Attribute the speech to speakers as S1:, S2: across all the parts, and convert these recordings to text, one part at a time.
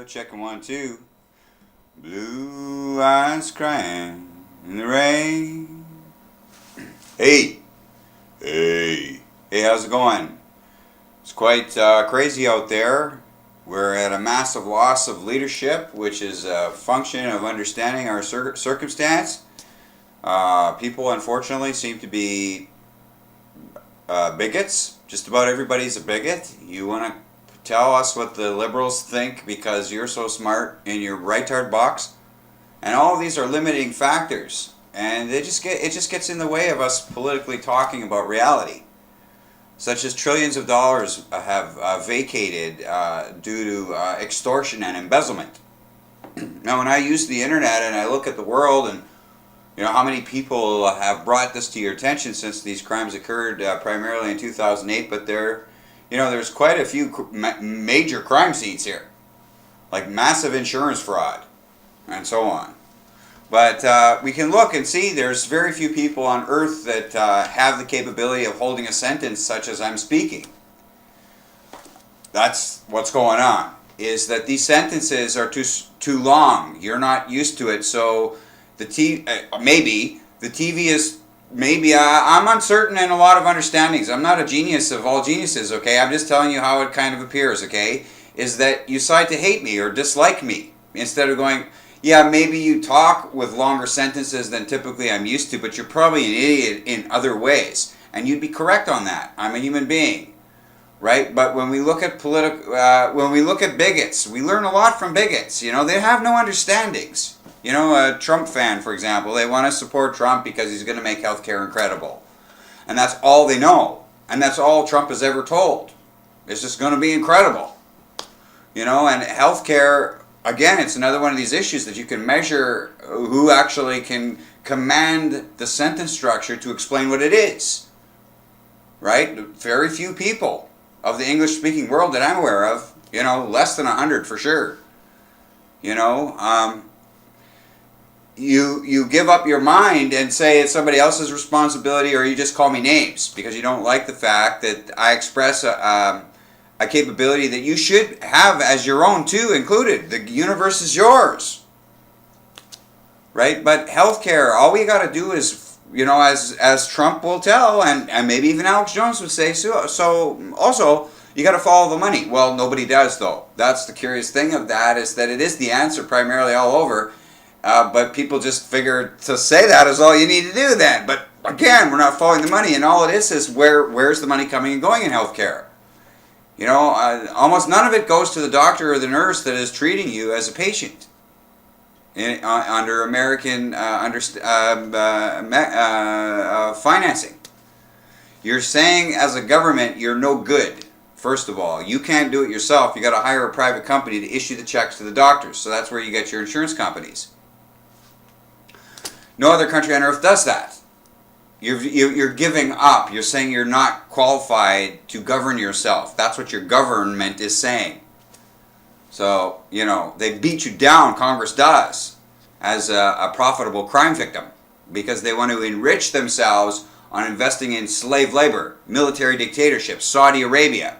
S1: checking 1, 2. Blue eyes crying in the rain. Hey, hey, how's it going? It's quite crazy out there. We're at a massive loss of leadership, which is a function of understanding our circumstance. People, unfortunately, seem to be bigots. Just about everybody's a bigot. You want to tell us what the liberals think because you're so smart in your right-tard box? And all of these are limiting factors. And it just gets in the way of us politically talking about reality. Such as trillions of dollars have vacated due to extortion and embezzlement. Now, when I use the internet and I look at the world and how many people have brought this to your attention since these crimes occurred primarily in 2008, but there's quite a few major crime scenes here, like massive insurance fraud and so on. But we can look and see there's very few people on earth that have the capability of holding a sentence such as I'm speaking. That's what's going on, is that these sentences are too long. You're not used to it, so the TV is maybe I'm uncertain in a lot of understandings. I'm not a genius of all geniuses, okay? I'm just telling you how it kind of appears, okay? Is that you decide to hate me or dislike me instead of going, yeah, maybe you talk with longer sentences than typically I'm used to, but you're probably an idiot in other ways. And you'd be correct on that. I'm a human being, right? But when we look at bigots, we learn a lot from bigots. They have no understandings. A Trump fan, for example, they want to support Trump because he's going to make healthcare incredible. And that's all they know. And that's all Trump has ever told. It's just going to be incredible. And healthcare, again, it's another one of these issues that you can measure who actually can command the sentence structure to explain what it is. Right? Very few people of the English-speaking world that I'm aware of, less than 100 for sure. You give up your mind and say it's somebody else's responsibility, or you just call me names because you don't like the fact that I express a capability that you should have as your own too, included. The universe is yours, right? But healthcare, all we got to do is, as Trump will tell, and maybe even Alex Jones would say, so also you got to follow the money. Well, nobody does though. That's the curious thing of that, is that it is the answer primarily all over. But people just figure to say that is all you need to do then. But again, we're not following the money, and all it is where's the money coming and going in healthcare? Almost none of it goes to the doctor or the nurse that is treating you as a patient under American financing. You're saying as a government you're no good. First of all, you can't do it yourself. You got to hire a private company to issue the checks to the doctors. So that's where you get your insurance companies. No other country on earth does that. You're giving up. You're saying you're not qualified to govern yourself. That's what your government is saying. So, they beat you down, Congress does, as a profitable crime victim, because they want to enrich themselves on investing in slave labor, military dictatorship, Saudi Arabia.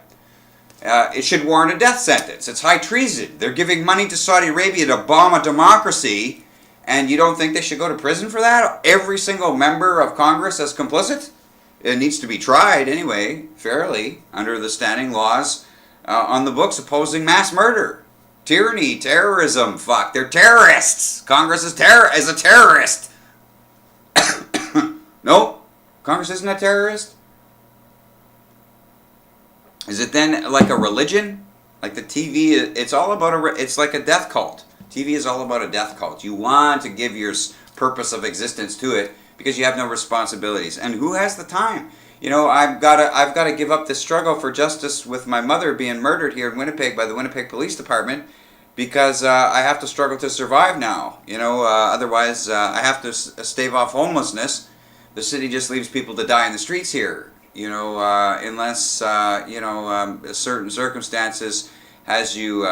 S1: It should warrant a death sentence. It's high treason. They're giving money to Saudi Arabia to bomb a democracy, and you don't think they should go to prison for that? Every single member of Congress is complicit? It needs to be tried anyway, fairly, under the standing laws on the books opposing mass murder. Tyranny, terrorism, fuck, they're terrorists! Congress is a terrorist! Nope, Congress isn't a terrorist? Is it then like a religion? Like the TV, it's all about it's like a death cult. TV is all about a death cult. You want to give your purpose of existence to it because you have no responsibilities. And who has the time? I've got to give up this struggle for justice with my mother being murdered here in Winnipeg by the Winnipeg Police Department because I have to struggle to survive now. Otherwise I have to stave off homelessness. The city just leaves people to die in the streets here. Unless certain circumstances has you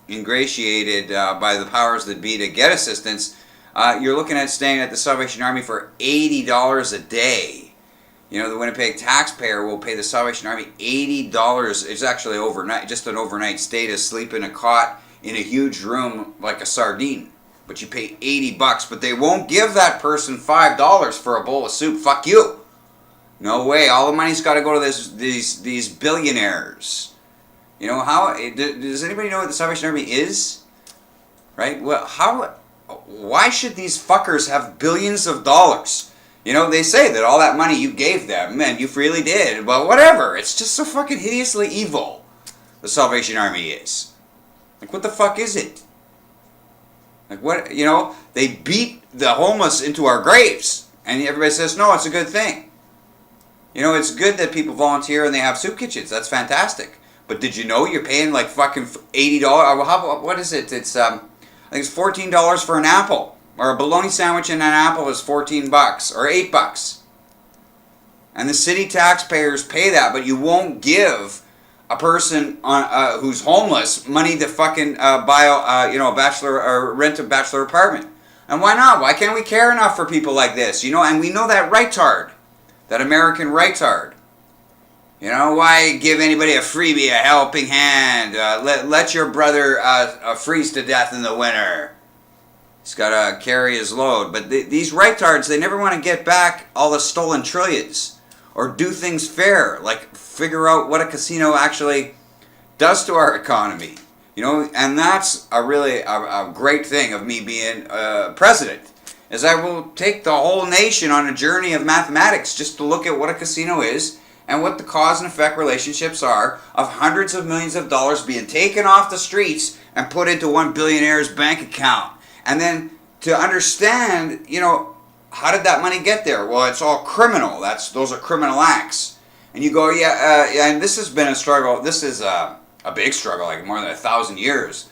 S1: ingratiated by the powers that be to get assistance, you're looking at staying at the Salvation Army for $80 a day. The Winnipeg taxpayer will pay the Salvation Army $80. It's actually overnight, just an overnight stay to sleep in a cot in a huge room like a sardine, but you pay $80, but they won't give that person $5 for a bowl of soup. Fuck you. No way. All the money's got to go to these billionaires. You know how? Does anybody know what the Salvation Army is? Right? Well, how? Why should these fuckers have billions of dollars? You know, they say that all that money you gave them, and you freely did. Well, whatever. It's just so fucking hideously evil. The Salvation Army is. Like, what the fuck is it? Like, what? You know, they beat the homeless into our graves, and everybody says, no, it's a good thing. You know, it's good that people volunteer and they have soup kitchens. That's fantastic. But did you know you're paying like fucking $80? What is it? It's I think it's $14 for an apple, or a bologna sandwich and an apple is $14 or $8. And the city taxpayers pay that, but you won't give a person who's homeless money to fucking buy a bachelor or rent a bachelor apartment. And why not? Why can't we care enough for people like this? You know, and we know that rightard, that American rightard. You know, why give anybody a freebie, a helping hand? Let your brother freeze to death in the winter. He's got to carry his load. But these rightards, they never want to get back all the stolen trillions or do things fair, like figure out what a casino actually does to our economy. You know, and that's a really a great thing of me being president, is I will take the whole nation on a journey of mathematics just to look at what a casino is and what the cause and effect relationships are of hundreds of millions of dollars being taken off the streets and put into one billionaire's bank account. And then to understand, you know, how did that money get there? Well, it's all criminal. Those are criminal acts. And you go, and this has been a struggle. This is a big struggle, like more than 1,000 years.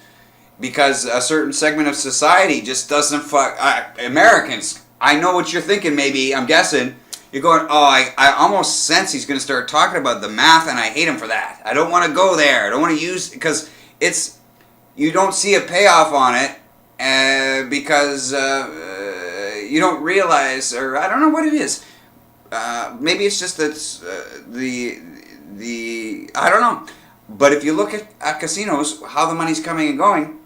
S1: Because a certain segment of society just doesn't Americans, I know what you're thinking maybe, I'm guessing. You're going, I almost sense he's going to start talking about the math, and I hate him for that. I don't want to go there. I don't want to use, because you don't see a payoff on it, because you don't realize, or I don't know what it is. Maybe it's just that I don't know. But if you look at casinos, how the money's coming and going,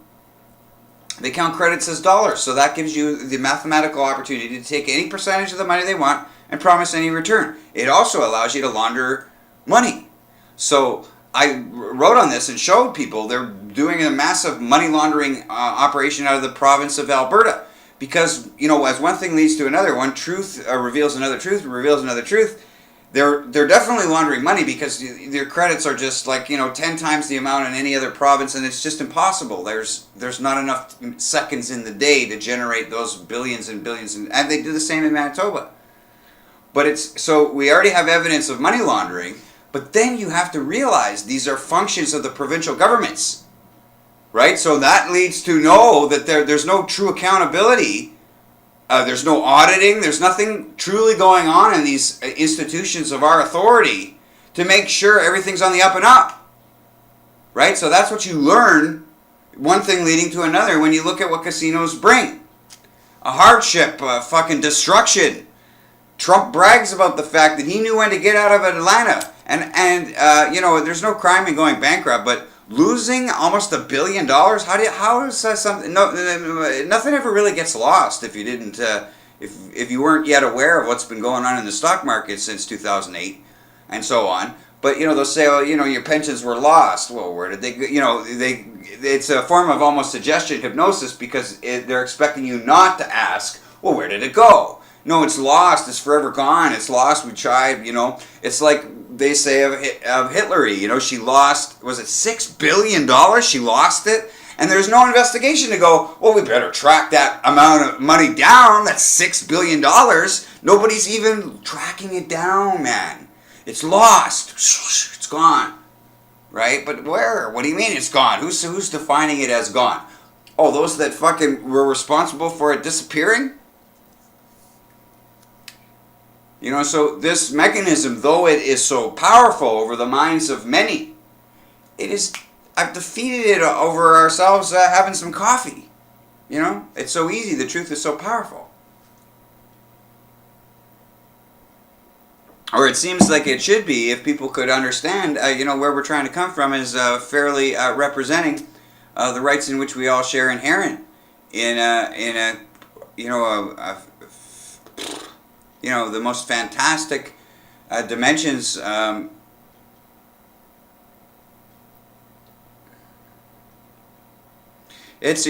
S1: they count credits as dollars. So that gives you the mathematical opportunity to take any percentage of the money they want and promise any return. It also allows you to launder money. So I wrote on this and showed people they're doing a massive money laundering operation out of the province of Alberta. Because, you know, as one thing leads to another, one truth reveals another truth, reveals another truth. They're definitely laundering money because their credits are just like, 10 times the amount in any other province, and it's just impossible. There's not enough seconds in the day to generate those billions and billions, and they do the same in Manitoba. But so we already have evidence of money laundering, but then you have to realize these are functions of the provincial governments, right? So that leads to know that there's no true accountability. There's no auditing. There's nothing truly going on in these institutions of our authority to make sure everything's on the up and up. Right? So that's what you learn, one thing leading to another, when you look at what casinos bring. A hardship, fucking destruction. Trump brags about the fact that he knew when to get out of Atlanta. And there's no crime in going bankrupt, but losing almost $1 billion? How is that something? No, nothing ever really gets lost if you didn't, if you weren't yet aware of what's been going on in the stock market since 2008, and so on. But they'll say, your pensions were lost. Well, where did they? It's a form of almost suggestion hypnosis because they're expecting you not to ask. Well, where did it go? No, it's lost. It's forever gone. It's lost. We tried. It's like they say of Hitler. She lost. Was it $6 billion? She lost it, and there's no investigation to go. Well, we better track that amount of money down. That's $6 billion. Nobody's even tracking it down, man. It's lost. It's gone, right? But where? What do you mean it's gone? Who's defining it as gone? Oh, those that fucking were responsible for it disappearing. So this mechanism, though it is so powerful over the minds of many, I've defeated it over ourselves having some coffee. It's so easy. The truth is so powerful. Or it seems like it should be if people could understand, where we're trying to come from is fairly representing the rights in which we all share inherent in a the most fantastic dimensions. It's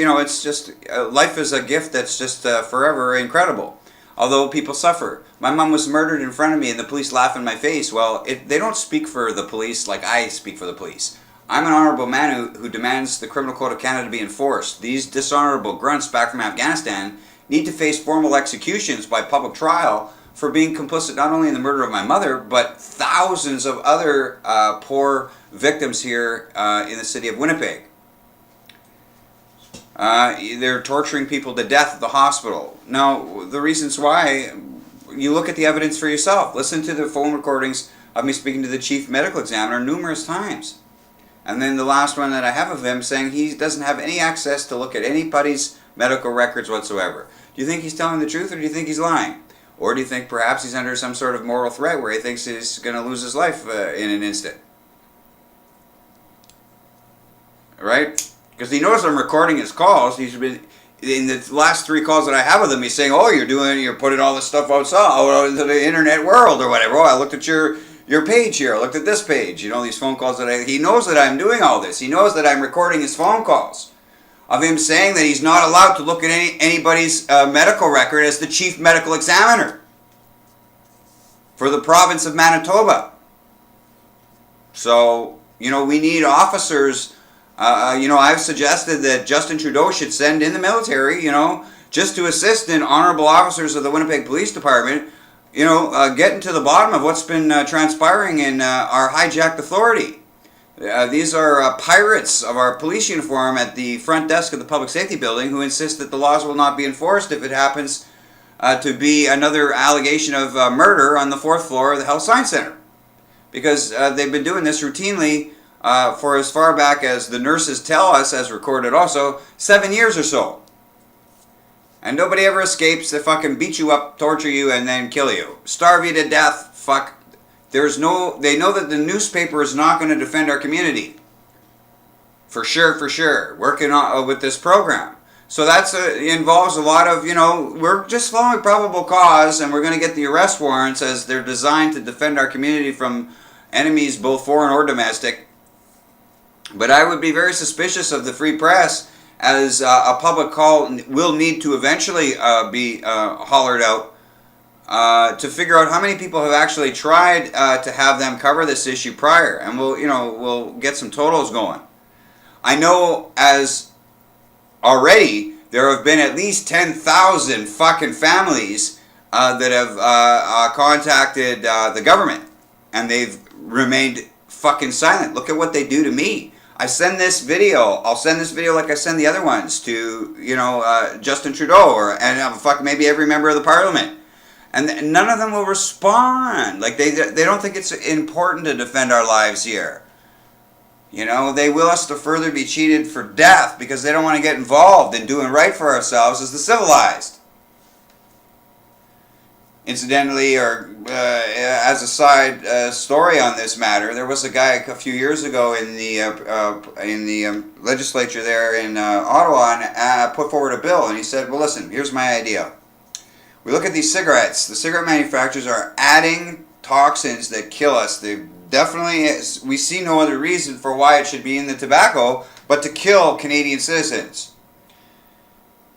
S1: just life is a gift that's just forever incredible. Although people suffer. My mom was murdered in front of me and the police laugh in my face. Well, they don't speak for the police like I speak for the police. I'm an honorable man who demands the Criminal Code of Canada be enforced. These dishonorable grunts back from Afghanistan need to face formal executions by public trial for being complicit not only in the murder of my mother, but thousands of other poor victims here in the city of Winnipeg. They're torturing people to death at the hospital. Now, the reasons why, you look at the evidence for yourself. Listen to the phone recordings of me speaking to the chief medical examiner numerous times. And then the last one that I have of him saying he doesn't have any access to look at anybody's medical records whatsoever. Do you think he's telling the truth, or do you think he's lying? Or do you think perhaps he's under some sort of moral threat where he thinks he's going to lose his life in an instant? Right? Because he knows I'm recording his calls. He's been, in the last 3 calls that I have with him, he's saying, "Oh, you're putting all this stuff out into the internet world or whatever. Oh, I looked at your page here. I looked at this page. These phone calls he knows that I'm doing all this. He knows that I'm recording his phone calls of him saying that he's not allowed to look at anybody's medical record as the chief medical examiner for the province of Manitoba. So, we need officers. I've suggested that Justin Trudeau should send in the military, just to assist in honorable officers of the Winnipeg Police Department, getting to the bottom of what's been transpiring in our hijacked authority. These are pirates of our police uniform at the front desk of the Public Safety Building who insist that the laws will not be enforced if it happens to be another allegation of murder on the 4th floor of the Health Science Center. Because they've been doing this routinely for as far back as the nurses tell us, as recorded also, 7 years or so. And nobody ever escapes. They fucking beat you up, torture you, and then kill you. Starve you to death. Fuck. They know that the newspaper is not going to defend our community. For sure. Working on with this program. So that's involves a lot of, we're just following probable cause, and we're going to get the arrest warrants as they're designed to defend our community from enemies, both foreign or domestic. But I would be very suspicious of the free press, as a public call will need to eventually be hollered out to figure out how many people have actually tried to have them cover this issue prior, and we'll get some totals going. I know as already there have been at least 10,000 fucking families that have contacted the government, and they've remained fucking silent. Look at what they do to me. I send this video. I'll send this video like I send the other ones to, Justin Trudeau and maybe every member of the parliament. And none of them will respond. Like, they don't think it's important to defend our lives here. They will us to further be cheated for death because they don't want to get involved in doing right for ourselves as the civilized. Incidentally, or as a side story on this matter, there was a guy a few years ago in the legislature there in Ottawa and put forward a bill, and he said, "Well, listen, here's my idea. We look at these cigarettes. The cigarette manufacturers are adding toxins that kill us. They definitely, we see no other reason for why it should be in the tobacco but to kill Canadian citizens.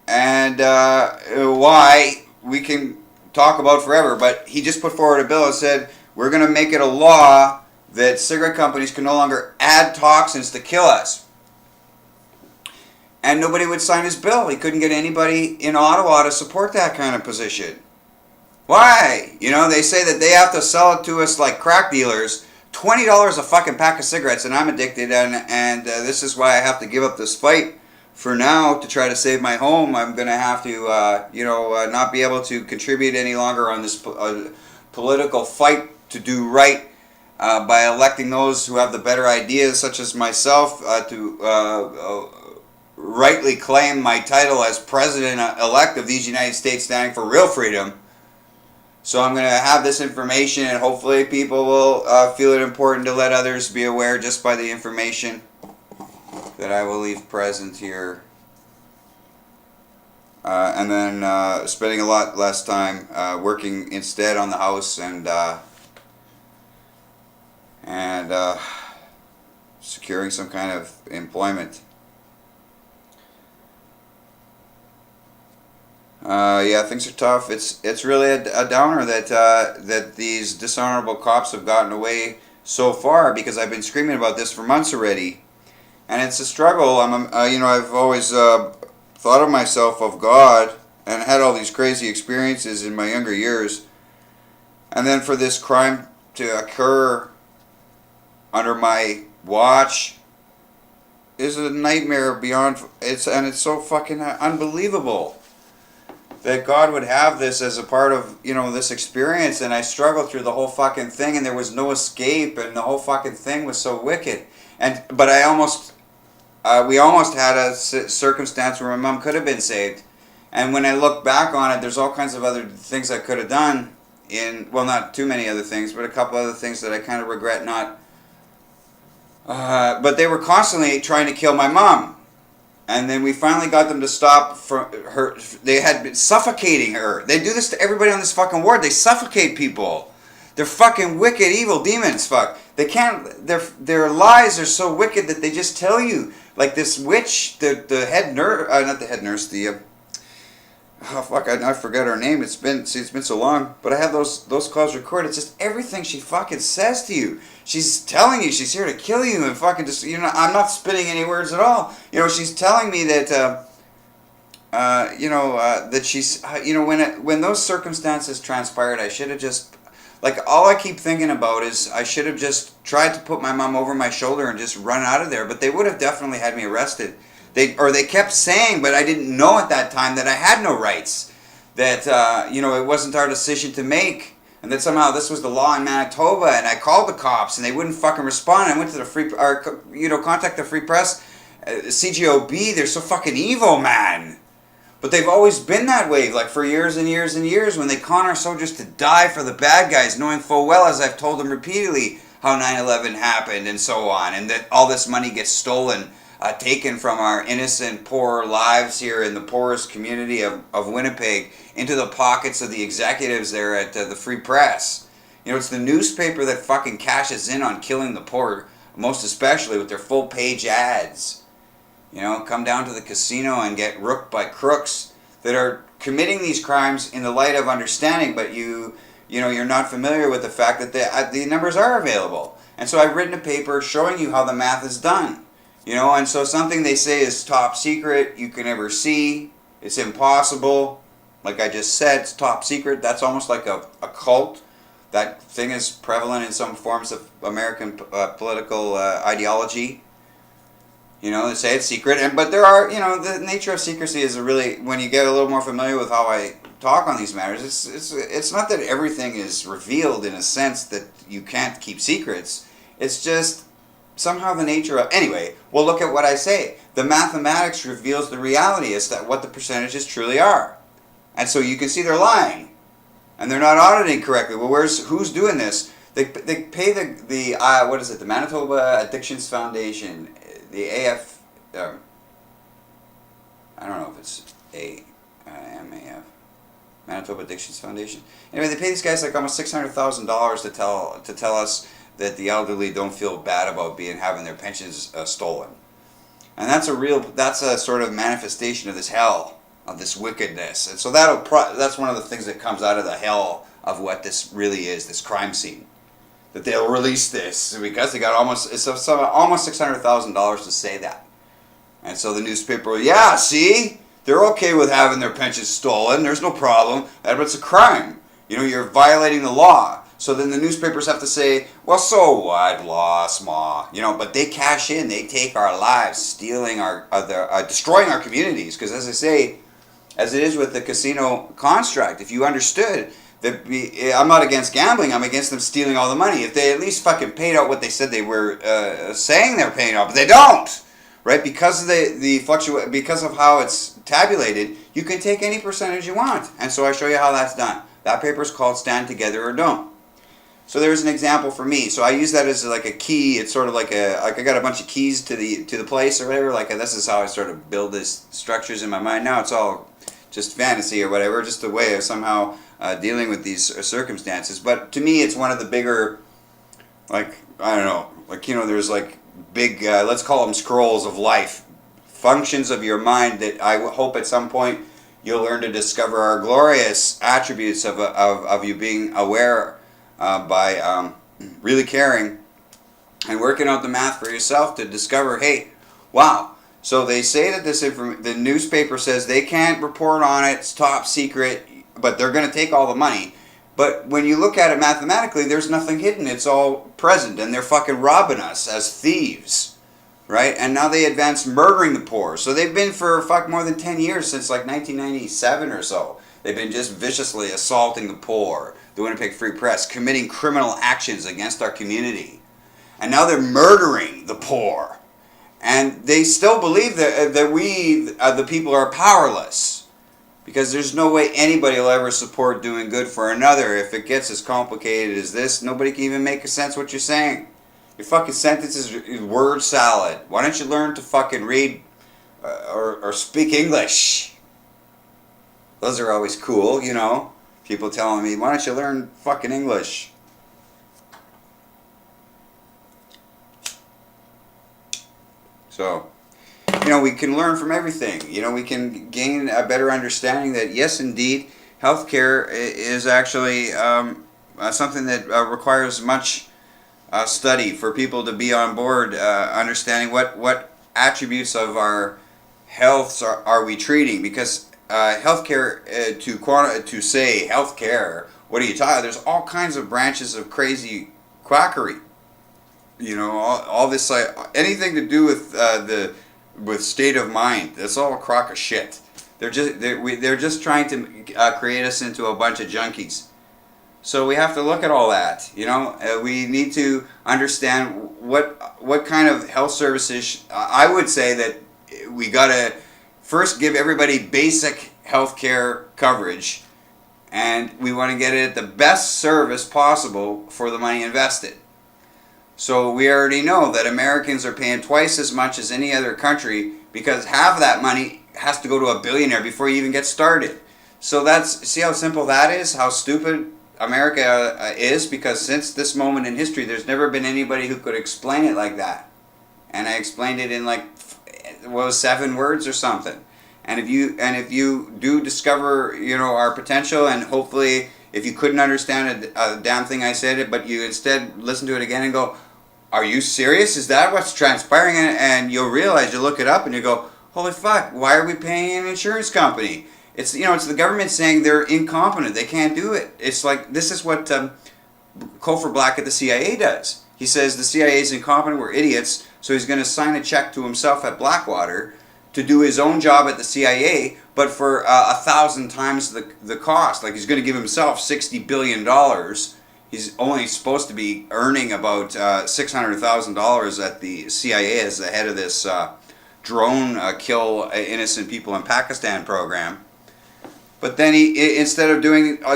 S1: And why we can talk about forever, but he just put forward a bill and said, we're going to make it a law that cigarette companies can no longer add toxins to kill us. And nobody would sign his bill. He couldn't get anybody in Ottawa to support that kind of position. Why? They say that they have to sell it to us like crack dealers. $20 a fucking pack of cigarettes, and I'm addicted, and this is why I have to give up this fight for now to try to save my home. I'm going to have to, not be able to contribute any longer on this political fight to do right by electing those who have the better ideas, such as myself, to rightly claim my title as President-elect of these United States, standing for real freedom. So I'm going to have this information, and hopefully people will feel it important to let others be aware just by the information that I will leave present here. And then spending a lot less time working instead on the house and securing some kind of employment. Yeah, things are tough. It's really a downer that these dishonorable cops have gotten away so far, because I've been screaming about this for months already, and it's a struggle. I've always thought of myself of God and had all these crazy experiences in my younger years, and then for this crime to occur under my watch is a nightmare beyond. It's so fucking unbelievable that God would have this as a part of, this experience, and I struggled through the whole fucking thing, and there was no escape, and the whole fucking thing was so wicked. But we almost had a circumstance where my mom could have been saved, and when I look back on it, there's all kinds of other things I could have done. Not too many other things, but a couple other things that I kind of regret not. But they were constantly trying to kill my mom. And then we finally got them to stop her. They had been suffocating her. They do this to everybody on this fucking ward. They suffocate people. They're fucking wicked, evil demons. Fuck. They can't. Their lies are so wicked that they just tell you. Like this witch, the head nurse, not the head nurse. I forget her name. It's been so long. But I have those calls recorded. It's just everything she fucking says to you. She's telling you she's here to kill you and fucking just, I'm not spitting any words at all. She's telling me that, that she's, when those circumstances transpired, I should have just, all I keep thinking about is I should have just tried to put my mom over my shoulder and just run out of there. But they would have definitely had me arrested. They kept saying, but I didn't know at that time that I had no rights. That, it wasn't our decision to make. And that somehow this was the law in Manitoba, and I called the cops, and they wouldn't fucking respond. I went to the contact the Free Press, CGOB. They're so fucking evil, man. But they've always been that way, for years and years and years, when they con our soldiers to die for the bad guys, knowing full well, as I've told them repeatedly, how 9/11 happened and so on, and that all this money gets stolen, taken from our innocent, poor lives here in the poorest community of Winnipeg into the pockets of the executives there at the Free Press. It's the newspaper that fucking cashes in on killing the poor, most especially with their full-page ads. Come down to the casino and get rooked by crooks that are committing these crimes in the light of understanding, but you're not familiar with the fact that the numbers are available. And so I've written a paper showing you how the math is done. And so something they say is top secret, you can never see, it's impossible. Like I just said, it's top secret. That's almost like a cult. That thing is prevalent in some forms of American political ideology. They say it's secret, but there are, the nature of secrecy is when you get a little more familiar with how I talk on these matters, it's not that everything is revealed in a sense that you can't keep secrets. It's just somehow the nature of... Anyway, well, look at what I say. The mathematics reveals the reality as to what the percentages truly are. And so you can see they're lying. And they're not auditing correctly. Well, who's doing this? They pay the Manitoba Addictions Foundation, the AF... I don't know if it's MAF. Manitoba Addictions Foundation. Anyway, they pay these guys almost $600,000 to tell us that the elderly don't feel bad about having their pensions stolen. And that's a sort of manifestation of this hell, of this wickedness. And so that's one of the things that comes out of the hell of what this really is, this crime scene. That they'll release this because they got almost $600,000 to say that. And so the newspaper, yeah, see, they're okay with having their pensions stolen. There's no problem. But it's a crime. You're violating the law. So then the newspapers have to say, well, so what, law, sma, but they cash in, they take our lives, stealing destroying our communities. Because as I say, as it is with the casino construct, if you understood that I'm not against gambling, I'm against them stealing all the money. If they at least fucking paid out what they said they were saying they're paying out, but they don't, right? Because of because of how it's tabulated, you can take any percentage you want. And so I show you how that's done. That paper is called Stand Together or Don't. So there's an example for me. So I use that as like a key. It's sort of like I got a bunch of keys to the place or whatever. Like this is how I sort of build these structures in my mind. Now it's all just fantasy or whatever, just a way of somehow dealing with these circumstances. But to me, it's one of the bigger, like, I don't know, like, there's like big, let's call them scrolls of life, functions of your mind that I hope at some point you'll learn to discover are glorious attributes of you being aware by really caring and working out the math for yourself to discover, hey, wow. So they say that the newspaper says they can't report on it, it's top secret, but they're going to take all the money. But when you look at it mathematically, there's nothing hidden. It's all present, and they're fucking robbing us as thieves, right? And now they advance murdering the poor. So they've been for more than 10 years, since like 1997 or so. They've been just viciously assaulting the poor, the Winnipeg Free Press, committing criminal actions against our community. And now they're murdering the poor. And they still believe that we, the people, are powerless. Because there's no way anybody will ever support doing good for another. If it gets as complicated as this, nobody can even make sense what you're saying. Your fucking sentence is word salad. Why don't you learn to fucking read or speak English? Those are always cool, People telling me, why don't you learn fucking English? So, we can learn from everything. We can gain a better understanding that, yes, indeed, healthcare is actually something that requires much study for people to be on board, understanding what attributes of our healths are we treating. Because healthcare, to say healthcare, what are you talking? There's all kinds of branches of crazy quackery. All this, anything to do with state of mind, that's all a crock of shit. They're just trying to create us into a bunch of junkies. So we have to look at all that. We need to understand what kind of health services. I would say that we gotta first give everybody basic health care coverage, and we want to get it at the best service possible for the money invested. So we already know that Americans are paying twice as much as any other country, because half of that money has to go to a billionaire before you even get started. So see how simple that is, how stupid America is, because since this moment in history, there's never been anybody who could explain it like that. And I explained it in 7 words or something. And if you do discover, our potential, and hopefully if you couldn't understand a damn thing I said, but you instead listen to it again and go, are you serious? Is that what's transpiring? And you'll realize, you look it up and you go, holy fuck, why are we paying an insurance company? It's the government saying they're incompetent, they can't do it. It's like, this is what Cofer Black at the CIA does. He says the CIA is incompetent, we're idiots, so he's going to sign a check to himself at Blackwater to do his own job at the CIA, but for 1,000 times the cost. Like, he's going to give himself $60 billion. He's only supposed to be earning about $600,000 at the CIA as the head of this drone kill innocent people in Pakistan program. But then he, instead of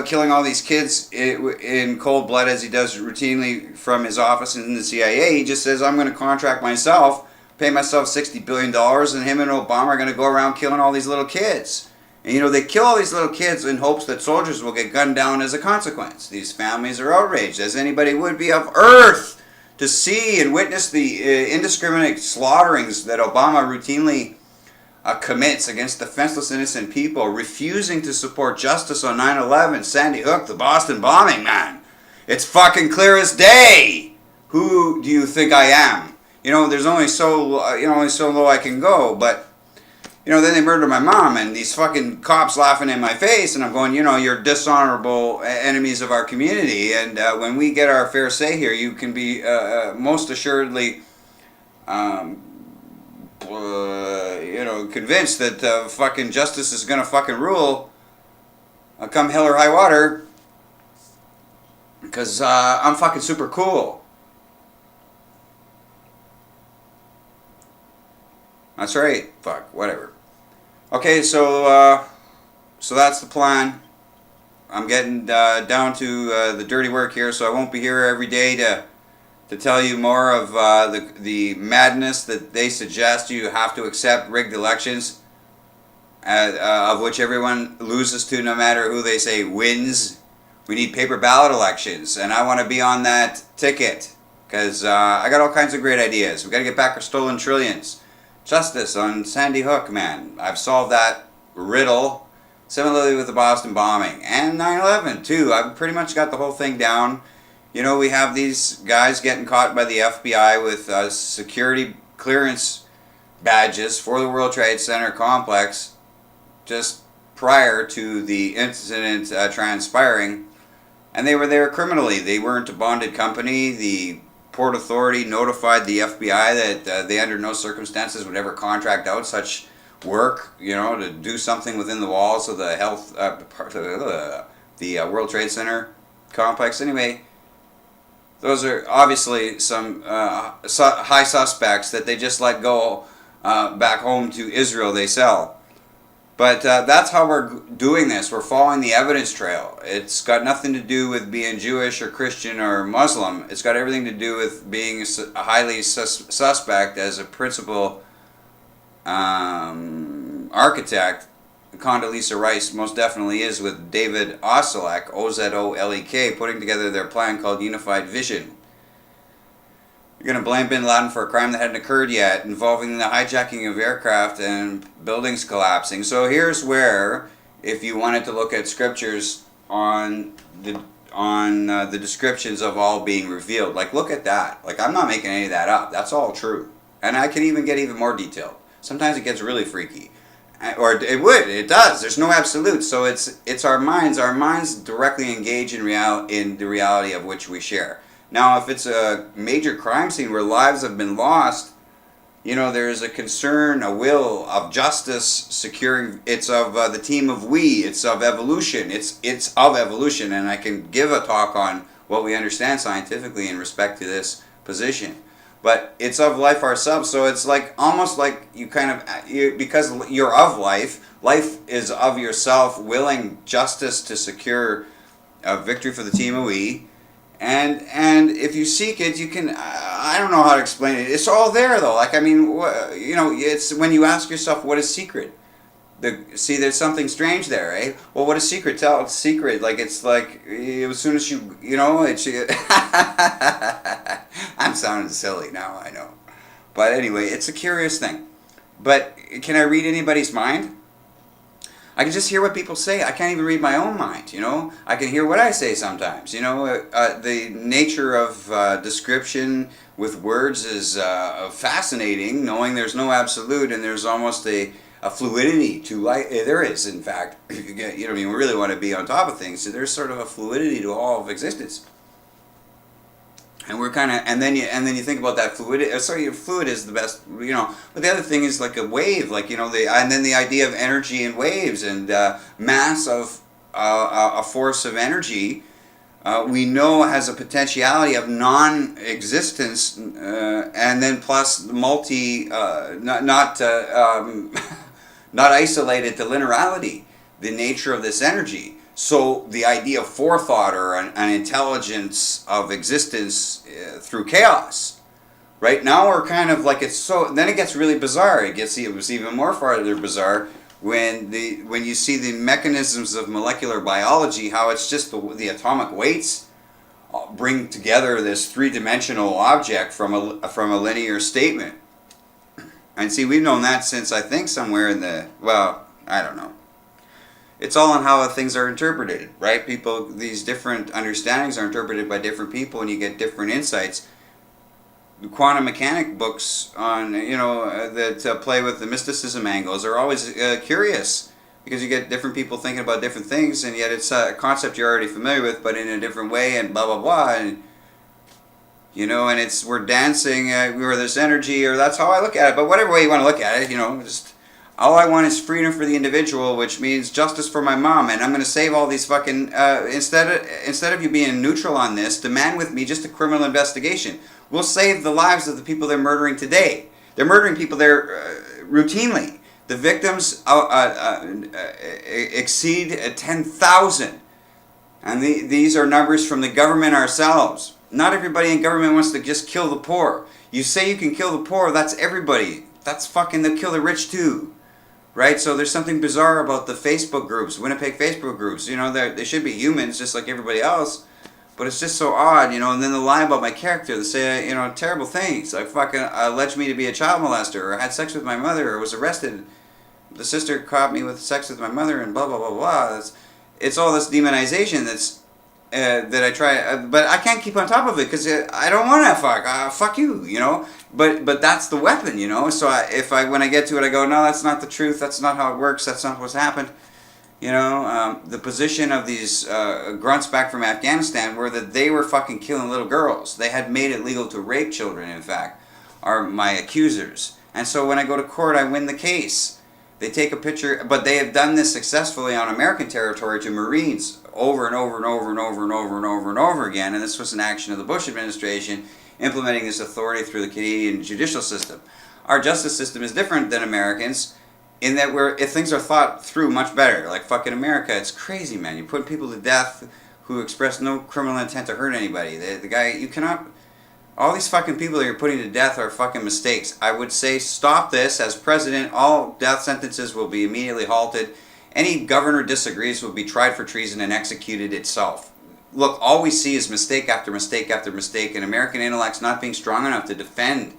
S1: killing all these kids in cold blood as he does routinely from his office in the CIA, he just says, I'm going to contract myself, pay myself $60 billion, and him and Obama are going to go around killing all these little kids. And they kill all these little kids in hopes that soldiers will get gunned down as a consequence. These families are outraged, as anybody would be of earth, to see and witness the indiscriminate slaughterings that Obama routinely commits against defenseless innocent people, refusing to support justice on 9/11, Sandy Hook, the Boston bombing, man. It's fucking clear as day. Who do you think I am? There's only so low I can go, but then they murder my mom, and these fucking cops laughing in my face, and I'm going, you're dishonorable enemies of our community, and when we get our fair say here, you can be most assuredly, convinced that fucking justice is gonna fucking rule, come hell or high water, because I'm fucking super cool. That's right. Fuck. Whatever. Okay, so that's the plan. I'm getting down to the dirty work here, so I won't be here every day to tell you more of the madness that they suggest you have to accept rigged elections, of which everyone loses to no matter who they say wins. We need paper ballot elections, and I want to be on that ticket because I got all kinds of great ideas. We got to get back our stolen trillions. Justice on Sandy Hook, man. I've solved that riddle. Similarly with the Boston bombing and 9/11 too. I've pretty much got the whole thing down. You know, we have these guys getting caught by the FBI with security clearance badges for the World Trade Center complex just prior to the incident transpiring. And they were there criminally. They weren't a bonded company. The Port Authority notified the FBI that they under no circumstances would ever contract out such work, you know, to do something within the walls of the the World Trade Center complex. Anyway, those are obviously some high suspects that they just let go back home to Israel they sell. But that's how we're doing this. We're following the evidence trail. It's got nothing to do with being Jewish or Christian or Muslim. It's got everything to do with being a highly suspect as a principal architect. Condoleezza Rice most definitely is, with David Osolek, Ozolek, putting together their plan called Unified Vision. You're going to blame bin Laden for a crime that hadn't occurred yet, involving the hijacking of aircraft and buildings collapsing. So here's where, if you wanted to look at scriptures on the descriptions of all being revealed, like look at that. Like I'm not making any of that up. That's all true, and I can even get even more detailed. Sometimes it gets really freaky, or it does. There's no absolute. So it's our minds. Our minds directly engage in the reality of which we share. Now, if it's a major crime scene where lives have been lost, you know, there's a concern, a will of justice securing. It's of the team of we. It's of evolution. It's of evolution, and I can give a talk on what we understand scientifically in respect to this position. But it's of life ourselves, so it's like almost like you kind of because you're of life. Life is of yourself, willing justice to secure a victory for the team of we. And if you seek it, you can. I don't know how to explain it. It's all there, though. Like I mean, you know, it's when you ask yourself, "What is secret?" See, there's something strange there, eh? Well, what is secret? Tell it's secret. Like it's like as soon as you know, it's. I'm sounding silly now, I know, but anyway, it's a curious thing. But can I read anybody's mind? I can just hear what people say. I can't even read my own mind, you know. I can hear what I say sometimes, you know. The nature of description with words is fascinating, knowing there's no absolute and there's almost a fluidity to life. There is, in fact, you know, I mean, we really want to be on top of things, so there's sort of a fluidity to all of existence. And we're kind of, and then you think about that fluid. Sorry, fluid is the best, you know. But the other thing is like a wave, like you know, and then the idea of energy and waves and mass of a force of energy. We know has a potentiality of non-existence, and then plus not isolated to linearity. The nature of this energy. So the idea of forethought or an intelligence of existence through chaos, right now we're kind of like it's so. Then it gets really bizarre. It was even more farther bizarre when you see the mechanisms of molecular biology, how it's just the atomic weights bring together this three-dimensional object from a linear statement. And see, we've known that since I think somewhere in I don't know. It's all on how things are interpreted, right? These different understandings are interpreted by different people, and you get different insights. The quantum mechanic books on, you know, that play with the mysticism angles are always curious because you get different people thinking about different things, and yet it's a concept you're already familiar with, but in a different way, and blah blah blah, and you know, and we're dancing where there's energy, or that's how I look at it. But whatever way you want to look at it, you know, just. All I want is freedom for the individual, which means justice for my mom, and I'm going to save all these fucking. Instead of you being neutral on this, demand with me just a criminal investigation. We'll save the lives of the people they're murdering today. They're murdering people there routinely. The victims exceed 10,000. And these are numbers from the government ourselves. Not everybody in government wants to just kill the poor. You say you can kill the poor, that's everybody. That's fucking, they'll kill the rich too. Right? So there's something bizarre about the Facebook groups, Winnipeg Facebook groups. You know, they should be humans just like everybody else. But it's just so odd, you know, and then they lie about my character. They say, you know, terrible things. Like fucking alleged me to be a child molester, or had sex with my mother, or was arrested. The sister caught me with sex with my mother, and blah, blah, blah, blah. It's all this demonization that's, that I try, but I can't keep on top of it because I don't want to fuck you, you know. But that's the weapon, you know. So when I get to it, I go, no, that's not the truth. That's not how it works. That's not what's happened. You know, the position of these grunts back from Afghanistan were that they were fucking killing little girls. They had made it legal to rape children, in fact, are my accusers. And so when I go to court, I win the case. They take a picture, but they have done this successfully on American territory to Marines over and over and over and over and over and over and over again. And this was an action of the Bush administration implementing this authority through the Canadian judicial system. Our justice system is different than Americans, in that if things are thought through much better. Like fucking America, it's crazy, man. You put people to death who express no criminal intent to hurt anybody. The guy, you cannot, all these fucking people that you're putting to death are fucking mistakes. I would say stop this. As president, all death sentences will be immediately halted. Any governor disagrees will be tried for treason and executed itself. Look, all we see is mistake after mistake after mistake, and American intellect's not being strong enough to defend,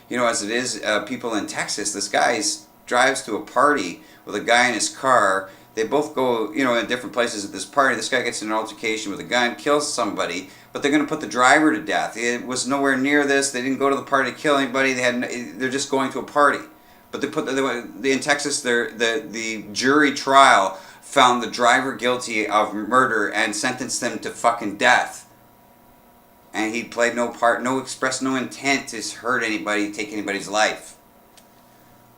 S1: you know, as it is people in Texas. This guy drives to a party with a guy in his car. They both go, you know, in different places at this party. This guy gets in an altercation with a gun, kills somebody, but they're going to put the driver to death. It was nowhere near this. They didn't go to the party to kill anybody. They're just going to a party. But in Texas, the jury trial found the driver guilty of murder and sentenced them to fucking death. And he played no part, expressed no intent to hurt anybody, take anybody's life.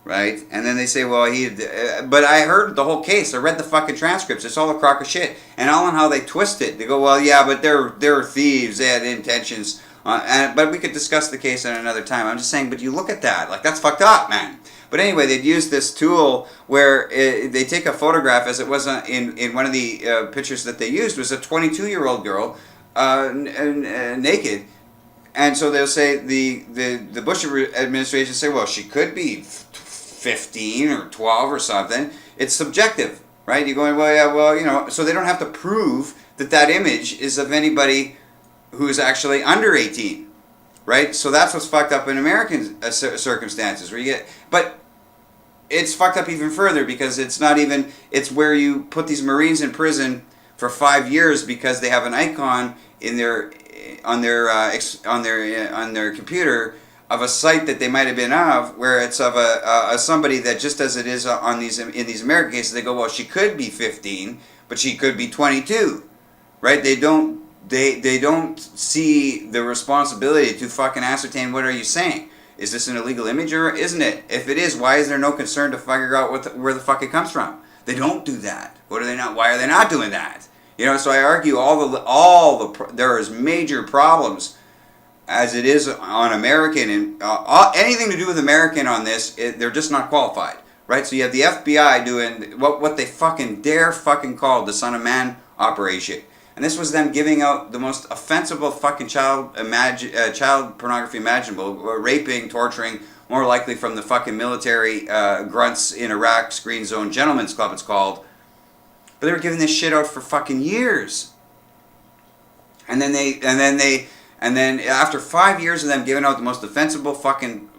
S1: Right? And then they say, well, but I heard the whole case. I read the fucking transcripts. It's all a crock of shit. And all in how they twist it. They go, well, yeah, but they're thieves. They had intentions. But we could discuss the case at another time. I'm just saying, but you look at that. Like, that's fucked up, man. But anyway, they'd use this tool where they take a photograph, as it was in one of the pictures that they used, was a 22-year-old girl naked. And so they'll say, the Bush administration say, well, she could be 15 or 12 or something. It's subjective, right? You're going, well, yeah, well, you know, so they don't have to prove that image is of anybody who is actually under 18, right? So that's what's fucked up in American circumstances, where you get, but it's fucked up even further because it's where you put these Marines in prison for 5 years because they have an icon on their computer of a site that they might have been of, where it's of somebody that, just as it is in these American cases, they go, well, she could be 15, but she could be 22, right? They don't see the responsibility to fucking ascertain, what are you saying? Is this an illegal image or isn't it? If it is, why is there no concern to figure out where the fuck it comes from? They don't do that. Why are they not doing that? You know, so I argue there is major problems as it is on American, and anything to do with American on this, they're just not qualified, right? So you have the FBI doing what they fucking dare fucking call the Son of Man operation. And this was them giving out the most offensive fucking child pornography imaginable, raping, torturing, more likely from the fucking military grunts in Iraq's Green Zone Gentlemen's Club, it's called. But they were giving this shit out for fucking years. And then after 5 years of them giving out the most defensible fucking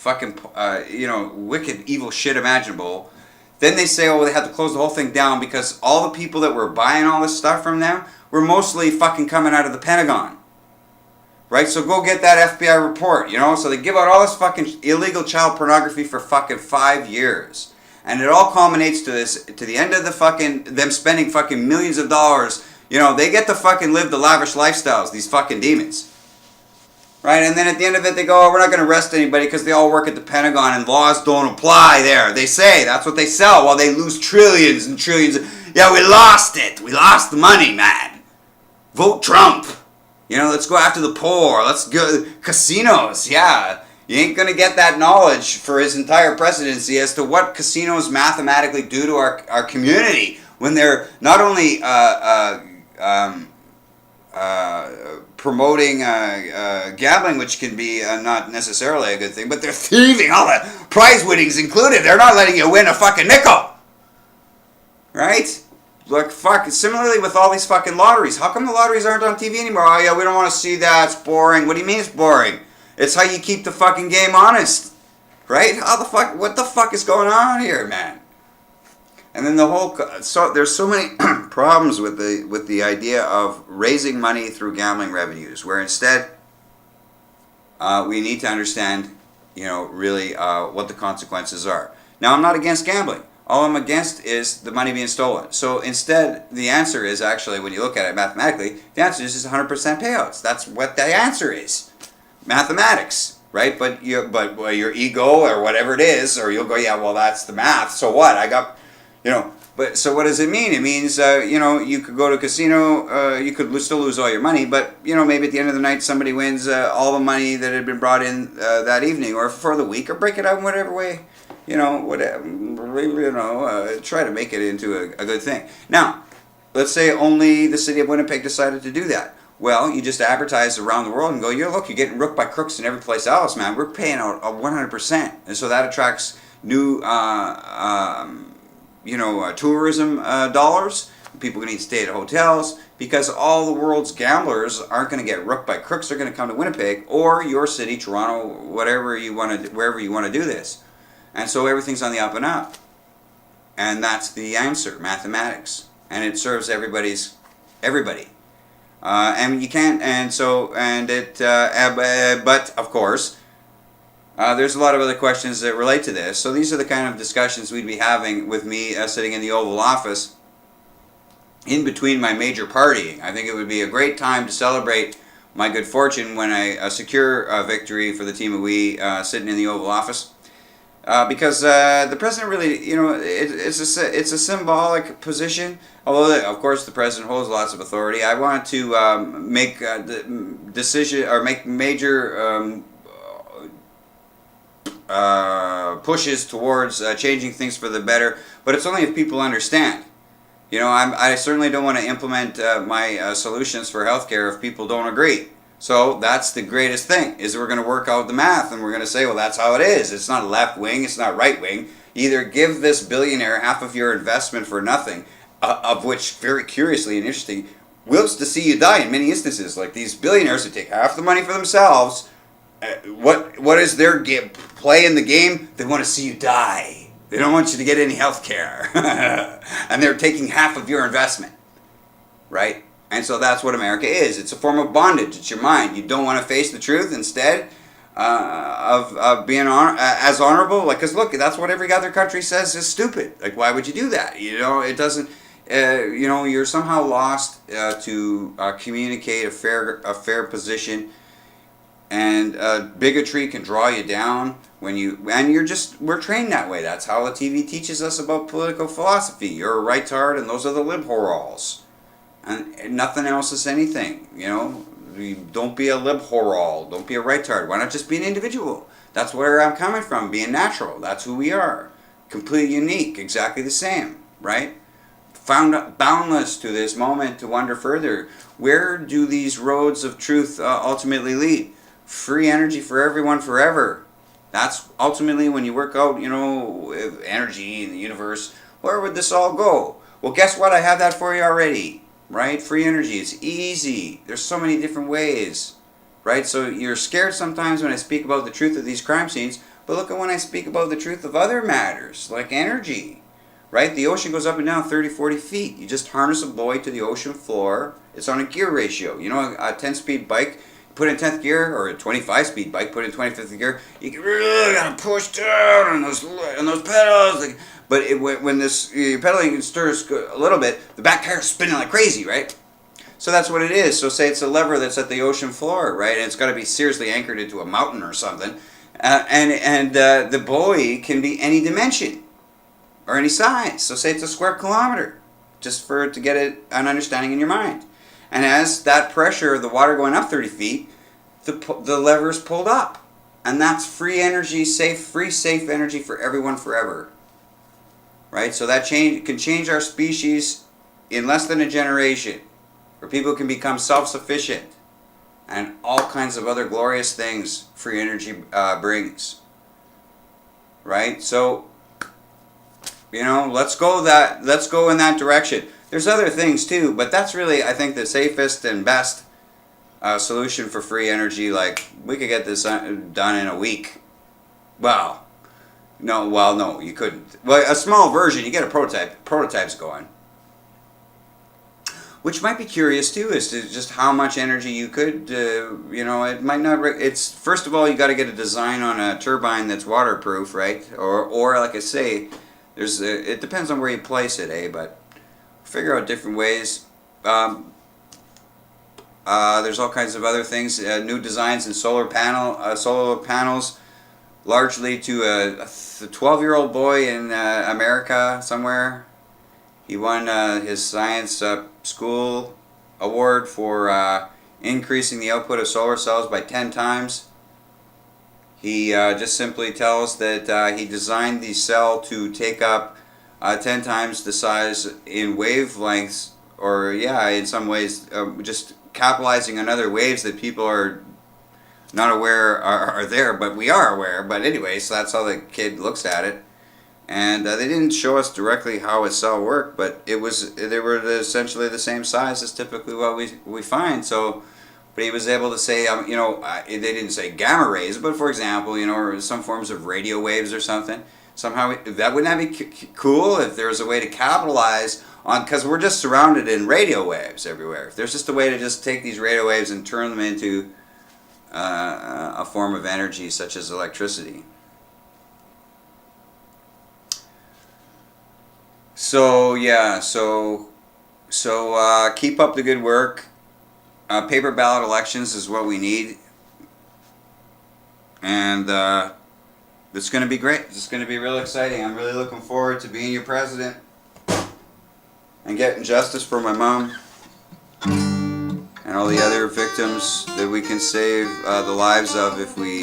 S1: wicked, evil shit imaginable, then they say, oh, they had to close the whole thing down because all the people that were buying all this stuff from them were mostly fucking coming out of the Pentagon. Right? So go get that FBI report, you know? So they give out all this fucking illegal child pornography for fucking 5 years. And it all culminates to the end of them spending fucking millions of dollars. You know, they get to fucking live the lavish lifestyles, these fucking demons. Right? And then at the end of it, they go, oh, we're not going to arrest anybody because they all work at the Pentagon and laws don't apply there. They say, that's what they sell while they lose trillions and trillions. Yeah, we lost it. We lost the money, man. Vote Trump. You know, let's go after the poor. Let's go. Casinos, yeah. You ain't going to get that knowledge for his entire presidency as to what casinos mathematically do to our community when they're not only promoting gambling, which can be not necessarily a good thing, but they're thieving all the prize winnings included. They're not letting you win a fucking nickel, right? Like, fuck. Similarly with all these fucking lotteries. How come the lotteries aren't on TV anymore? Oh yeah, we don't want to see that. It's boring. What do you mean it's boring? It's how you keep the fucking game honest, right? How the fuck? What the fuck is going on here, man? And then the whole, so there's so many problems with the idea of raising money through gambling revenues, where instead we need to understand, really what the consequences are. Now, I'm not against gambling. All I'm against is the money being stolen. So instead, the answer is actually, when you look at it mathematically, the answer is just 100% payouts. That's what the answer is, mathematics, right? But your ego or whatever it is, or you'll go, yeah, well, that's the math. So what? I got. But so what does it mean? It means, you could go to a casino, you could still lose all your money, but, maybe at the end of the night somebody wins all the money that had been brought in that evening or for the week, or break it up in whatever way, try to make it into a good thing. Now, let's say only the city of Winnipeg decided to do that. Well, you just advertise around the world and go, you're getting rooked by crooks in every place else, man. We're paying out 100%. And so that attracts new tourism dollars. People need to stay at hotels because all the world's gamblers aren't going to get rooked by crooks. They're going to come to Winnipeg or your city, Toronto, wherever you want to do this. And so everything's on the up and up. And that's the answer, mathematics. And it serves everybody. And you can't, but of course, there's a lot of other questions that relate to this. So these are the kind of discussions we'd be having with me sitting in the Oval Office in between my major partying. I think it would be a great time to celebrate my good fortune when I secure a victory for the team of we sitting in the Oval Office. Because the president really, it's a symbolic position. Although, of course, the president holds lots of authority. I want to make decision or make major pushes towards changing things for the better, but it's only if people understand. I certainly don't want to implement my solutions for healthcare if people don't agree. So that's the greatest thing, is we're going to work out the math and we're going to say, well, that's how it is. It's not left wing, it's not right wing. Either give this billionaire half of your investment for nothing, of which, very curiously and interesting, wills to see you die in many instances. Like these billionaires who take half the money for themselves. What is their play in the game? They want to see you die. They don't want you to get any health care. And they're taking half of your investment. Right? And so that's what America is. It's a form of bondage. It's your mind. You don't want to face the truth instead of being as honorable. Like, because look, that's what every other country says is stupid. Like, why would you do that? It doesn't. You're somehow lost to communicate a fair position. And bigotry can draw you down we're trained that way. That's how the TV teaches us about political philosophy. You're a right-tard and those are the lib-horals. And nothing else is anything, Don't be a lib-horal. Don't be a right-tard. Why not just be an individual? That's where I'm coming from, being natural. That's who we are. Completely unique, exactly the same, right? Found boundless to this moment to wonder further. Where do these roads of truth ultimately lead? Free energy for everyone forever. That's ultimately when you work out, energy in the universe. Where would this all go? Well, guess what? I have that for you already. Right? Free energy. It's easy. There's so many different ways. Right? So you're scared sometimes when I speak about the truth of these crime scenes, but look at when I speak about the truth of other matters, like energy. Right? The ocean goes up and down 30, 40 feet. You just harness a buoy to the ocean floor. It's on a gear ratio. A 10-speed bike, put in 10th gear, or a 25-speed bike, put in 25th gear, you really gotta push down on those pedals. But when you're pedaling and stirs a little bit, the back tire is spinning like crazy, right? So that's what it is. So say it's a lever that's at the ocean floor, right? And it's got to be seriously anchored into a mountain or something. And the buoy can be any dimension or any size. So say it's a square kilometer, just to get an understanding in your mind. And as that pressure of the water going up 30 feet, the lever's pulled up. And that's free energy, safe energy for everyone forever. Right? So that can change our species in less than a generation. where people can become self-sufficient, and all kinds of other glorious things free energy brings. Right? So, let's go in that direction. There's other things too, but that's really, I think, the safest and best solution for free energy. Like, we could get this done in a week. Well, no, you couldn't. Well, a small version, you get a prototype's going. Which might be curious too, as to just how much energy you could, it might not, it's, first of all, you got to get a design on a turbine that's waterproof, right? Or like I say, it depends on where you place it, but figure out different ways. There's all kinds of other things, new designs in solar panels, largely to a 12-year-old boy in America somewhere. He won his science school award for increasing the output of solar cells by 10 times. He just simply tells that he designed the cell to take up 10 times the size in wavelengths, or in some ways just capitalizing on other waves that people are not aware are there, but we are aware. But anyway, so that's how the kid looks at it. And they didn't show us directly how a cell worked, but they were essentially the same size as typically what we find. So, but he was able to say, they didn't say gamma rays, but for example, or some forms of radio waves or something. Somehow, wouldn't that be cool if there was a way to capitalize on, because we're just surrounded in radio waves everywhere. If there's just a way to just take these radio waves and turn them into a form of energy such as electricity. So keep up the good work. Paper ballot elections is what we need, and it's going to be great. It's going to be real exciting. I'm really looking forward to being your president and getting justice for my mom and all the other victims that we can save the lives of if we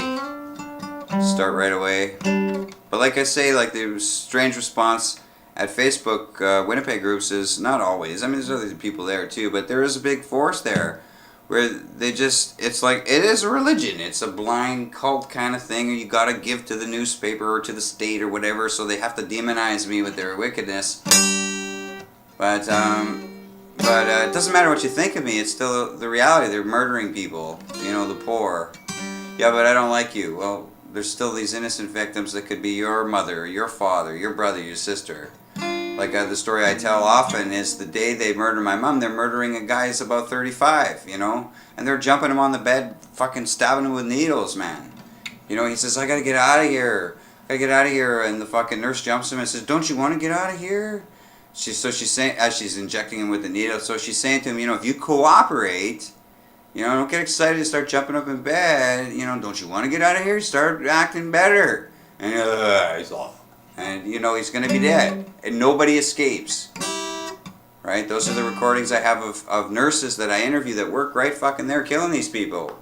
S1: start right away. But like I say, like the strange response at Facebook Winnipeg groups is not always. I mean, there's other people there too, but there is a big force there where they just, it's like, it is a religion. It's a blind cult kind of thing, or you got to give to the newspaper or to the state or whatever, so they have to demonize me with their wickedness. But it doesn't matter what you think of me. It's still the reality. They're murdering people, the poor. Yeah, but I don't like you. Well, there's still these innocent victims that could be your mother, your father, your brother, your sister. Like the story I tell often is the day they murder my mom, they're murdering a guy who's about 35, and they're jumping him on the bed, fucking stabbing him with needles, man. He says, I gotta get out of here. And the fucking nurse jumps him and says, don't you want to get out of here? She's saying, as she's injecting him with the needle, so she's saying to him, if you cooperate, don't get excited and start jumping up in bed, don't you want to get out of here? Start acting better. And he's off. And he's going to be dead. And nobody escapes. Right? Those are the recordings I have of nurses that I interview that work right fucking there killing these people.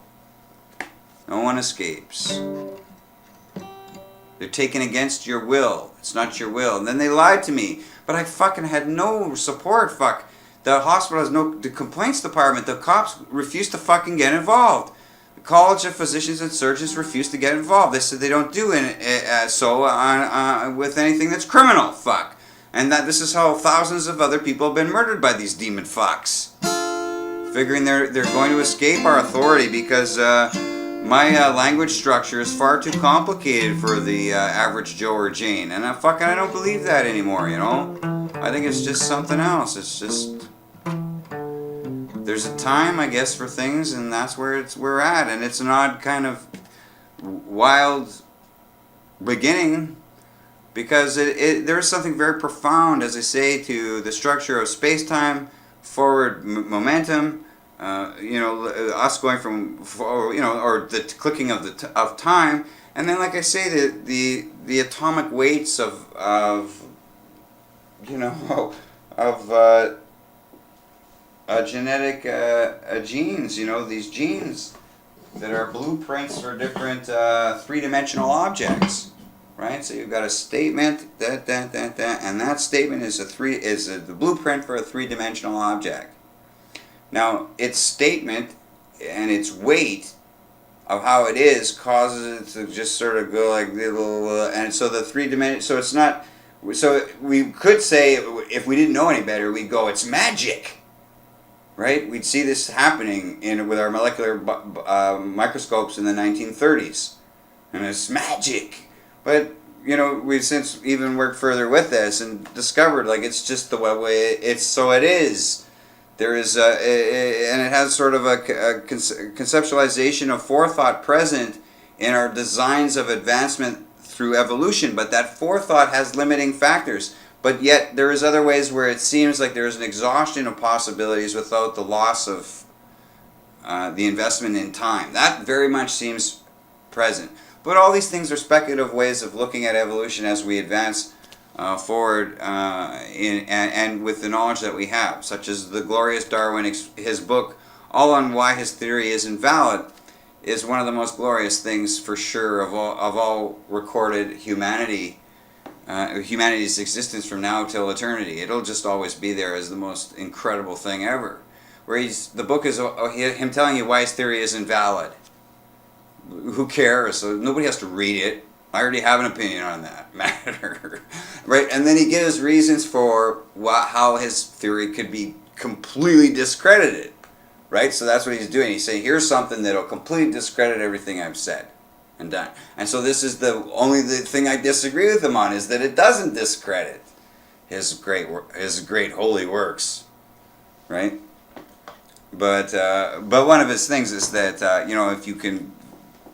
S1: No one escapes. They're taken against your will. It's not your will. And then they lied to me. But I fucking had no support. Fuck. The hospital has the complaints department. The cops refuse to fucking get involved. The College of Physicians and Surgeons refuse to get involved. They said they don't do with anything that's criminal. Fuck. And that this is how thousands of other people have been murdered by these demon fucks. Figuring they're going to escape our authority because my language structure is far too complicated for the average Joe or Jane. And I don't believe that anymore, I think it's just something else. It's just, there's a time, I guess, for things, and that's where we're at. And it's an odd kind of wild beginning, because there is something very profound, as I say, to the structure of space-time, forward momentum, us going from, or the clicking of time, and then, like I say, the atomic weights of genetic genes, these genes that are blueprints for different three-dimensional objects, right? So you've got a statement, and that statement is the blueprint for a three-dimensional object. Now, its statement and its weight of how it is causes it to just sort of go like little, and so the three dimension. So it's not. So we could say, if we didn't know any better, we'd go, it's magic, right? We'd see this happening with our molecular microscopes in the 1930s, and it's magic. But we've since even worked further with this and discovered like it's just the way it's. So it is. There is and it has sort of a conceptualization of forethought present in our designs of advancement through evolution, but that forethought has limiting factors. But yet there is other ways where it seems like there is an exhaustion of possibilities without the loss of the investment in time. That very much seems present. But all these things are speculative ways of looking at evolution as we advance forward and with the knowledge that we have, such as the glorious Darwin, his book, All on Why His Theory is Invalid, is one of the most glorious things for sure of all recorded humanity's existence from now till eternity. It'll just always be there as the most incredible thing ever. Where the book is him telling you why his theory is invalid. Who cares? So nobody has to read it. I already have an opinion on that matter, right? And then he gives reasons for how his theory could be completely discredited, right? So that's what he's doing. He's saying, here's something that'll completely discredit everything I've said and done. And so this is the thing I disagree with him on, is that it doesn't discredit his great holy works, right? But one of his things is that if you can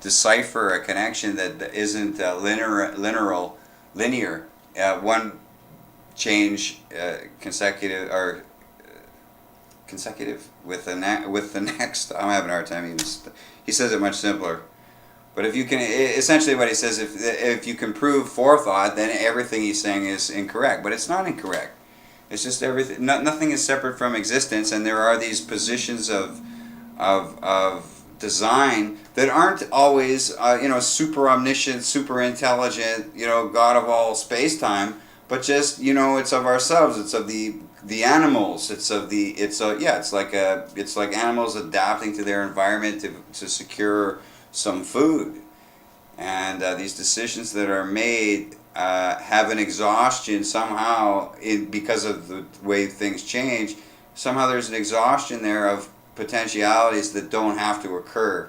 S1: decipher a connection that isn't linear, one change consecutive with the next. I'm having a hard time even. He says it much simpler, but if you can, essentially what he says, if you can prove forethought, then everything he's saying is incorrect. But it's not incorrect. It's just everything. Nothing is separate from existence, and there are these positions of design that aren't always super omniscient, super intelligent, God of all space-time, but just it's of ourselves, it's of the animals, it's like animals adapting to their environment to secure some food, and these decisions that are made have an exhaustion somehow because of the way things change. Somehow there's an exhaustion there of potentialities that don't have to occur,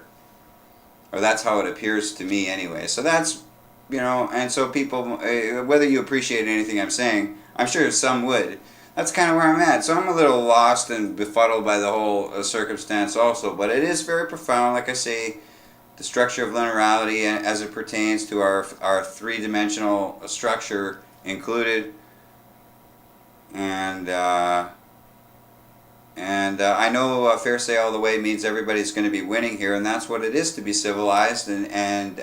S1: or that's how it appears to me anyway. So that's and so people, whether you appreciate anything I'm saying, I'm sure some would, that's kind of where I'm at. So I'm a little lost and befuddled by the whole circumstance also, but it is very profound. Like I say, the structure of linearity as it pertains to our three-dimensional structure included, and I know fair say all the way means everybody's going to be winning here, and that's what it is to be civilized and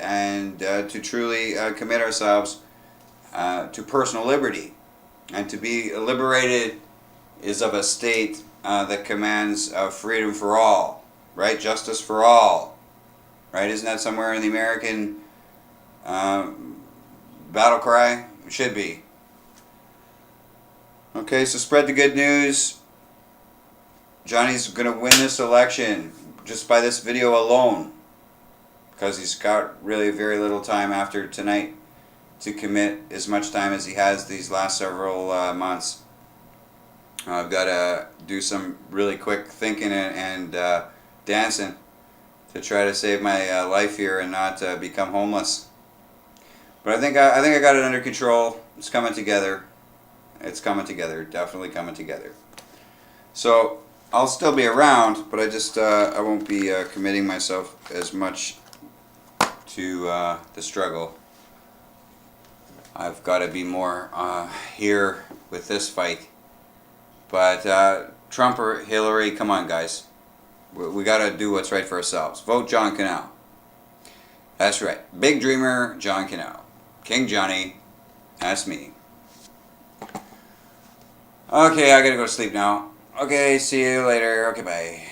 S1: to truly commit ourselves to personal liberty. And to be liberated is of a state that commands freedom for all, right? Justice for all, right? Isn't that somewhere in the American battle cry? It should be. Okay, so spread the good news. Johnny's going to win this election just by this video alone, because he's got really very little time after tonight to commit as much time as he has these last several months. I've got to do some really quick thinking and dancing to try to save my life here and not become homeless. But I think I got it under control. It's coming together. It's coming together. Definitely coming together. So I'll still be around, but I won't be committing myself as much to the struggle. I've got to be more here with this fight. But Trump or Hillary, come on, guys. We got to do what's right for ourselves. Vote John Kinal. That's right. Big dreamer, John Kinal. King Johnny, that's me. Okay, I got to go to sleep now. Okay, see you later. Okay, bye.